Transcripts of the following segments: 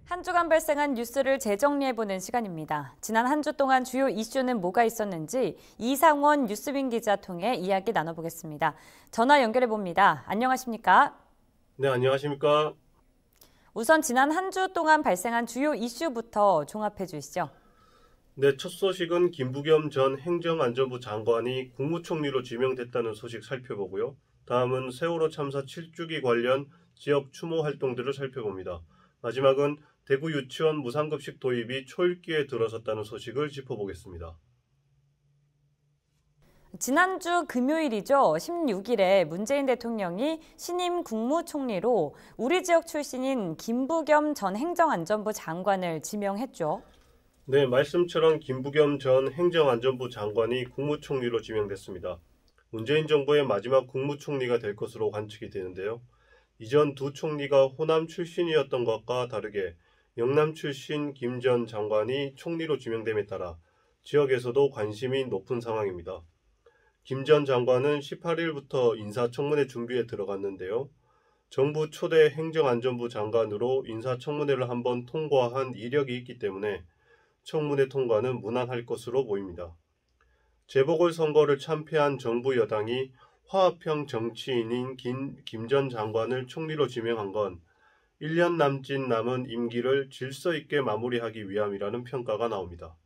한 주간 발생한 뉴스를 재정리해보는 시간입니다. 지난 한 주 동안 주요 이슈는 뭐가 있었는지 이상원 뉴스빈 기자 통해 이야기 나눠보겠습니다. 전화 연결해봅니다. 안녕하십니까? 네, 안녕하십니까? 우선 지난 한 주 동안 발생한 주요 이슈부터 종합해 주시죠. 네, 첫 소식은 김부겸 전 행정안전부 장관이 국무총리로 지명됐다는 소식 살펴보고요. 다음은 세월호 참사 7주기 관련 지역 추모 활동들을 살펴봅니다. 마지막은 대구 유치원 무상급식 도입이 초읽기에 들어섰다는 소식을 짚어보겠습니다. 지난주 금요일이죠. 16일에 문재인 대통령이 신임 국무총리로 우리 지역 출신인 김부겸 전 행정안전부 장관을 지명했죠. 네, 말씀처럼 김부겸 전 행정안전부 장관이 국무총리로 지명됐습니다. 문재인 정부의 마지막 국무총리가 될 것으로 관측이 되는데요. 이전 두 총리가 호남 출신이었던 것과 다르게 영남 출신 김 전 장관이 총리로 지명됨에 따라 지역에서도 관심이 높은 상황입니다. 김 전 장관은 18일부터 인사청문회 준비에 들어갔는데요. 정부 초대 행정안전부 장관으로 인사청문회를 한번 통과한 이력이 있기 때문에 청문회 통과는 무난할 것으로 보입니다. 재보궐선거를 참패한 정부 여당이 화합형 정치인인 김 전 장관을 총리로 지명한 건 1년 남은 임기를 질서 있게 마무리하기 위함이라는 평가가 나옵니다.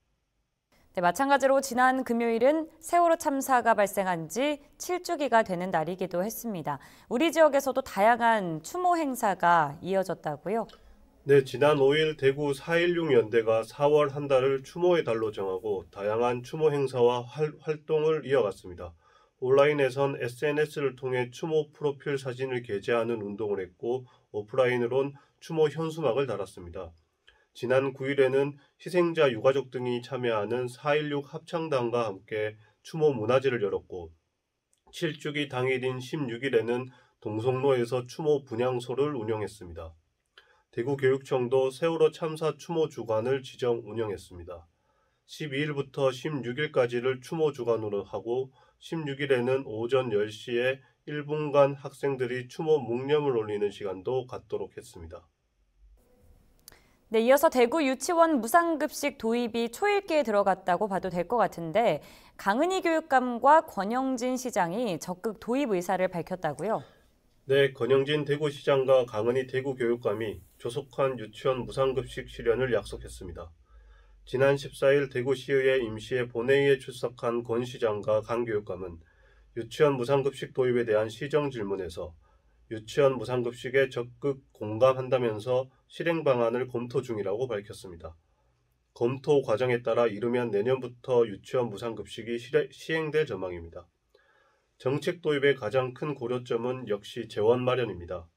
네, 마찬가지로 지난 금요일은 세월호 참사가 발생한 지 7주기가 되는 날이기도 했습니다. 우리 지역에서도 다양한 추모 행사가 이어졌다고요? 네, 지난 5일 대구 4.16 연대가 4월 한 달을 추모의 달로 정하고 다양한 추모 행사와 활동을 이어갔습니다. 온라인에선 SNS를 통해 추모 프로필 사진을 게재하는 운동을 했고 오프라인으론 추모 현수막을 달았습니다. 지난 9일에는 희생자 유가족 등이 참여하는 4.16 합창단과 함께 추모 문화제를 열었고 7주기 당일인 16일에는 동성로에서 추모 분향소를 운영했습니다. 대구교육청도 세월호 참사 추모 주간을 지정 운영했습니다. 12일부터 16일까지를 추모 주간으로 하고 16일에는 오전 10시에 1분간 학생들이 추모 묵념을 올리는 시간도 갖도록 했습니다. 네, 이어서 대구 유치원 무상급식 도입이 초읽기에 들어갔다고 봐도 될 것 같은데 강은희 교육감과 권영진 시장이 적극 도입 의사를 밝혔다고요? 네, 권영진 대구시장과 강은희 대구교육감이 조속한 유치원 무상급식 실현을 약속했습니다. 지난 14일 대구시의회 임시회 본회의에 출석한 권 시장과 강 교육감은 유치원 무상급식 도입에 대한 시정 질문에서 유치원 무상급식에 적극 공감한다면서 실행 방안을 검토 중이라고 밝혔습니다. 검토 과정에 따라 이르면 내년부터 유치원 무상급식이 시행될 전망입니다. 정책 도입의 가장 큰 고려점은 역시 재원 마련입니다.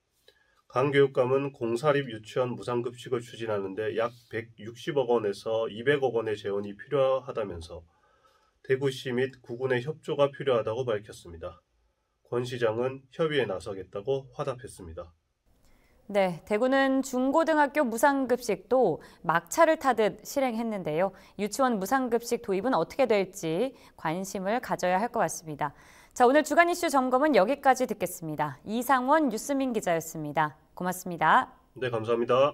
강 교육감은 공사립 유치원 무상급식을 추진하는데 약 160억 원에서 200억 원의 재원이 필요하다면서 대구시 및 구군의 협조가 필요하다고 밝혔습니다. 권 시장은 협의에 나서겠다고 화답했습니다. 네, 대구는 중고등학교 무상급식도 막차를 타듯 실행했는데요. 유치원 무상급식 도입은 어떻게 될지 관심을 가져야 할 것 같습니다. 자, 오늘 주간 이슈 점검은 여기까지 듣겠습니다. 이상원 뉴스민 기자였습니다. 고맙습니다. 네, 감사합니다.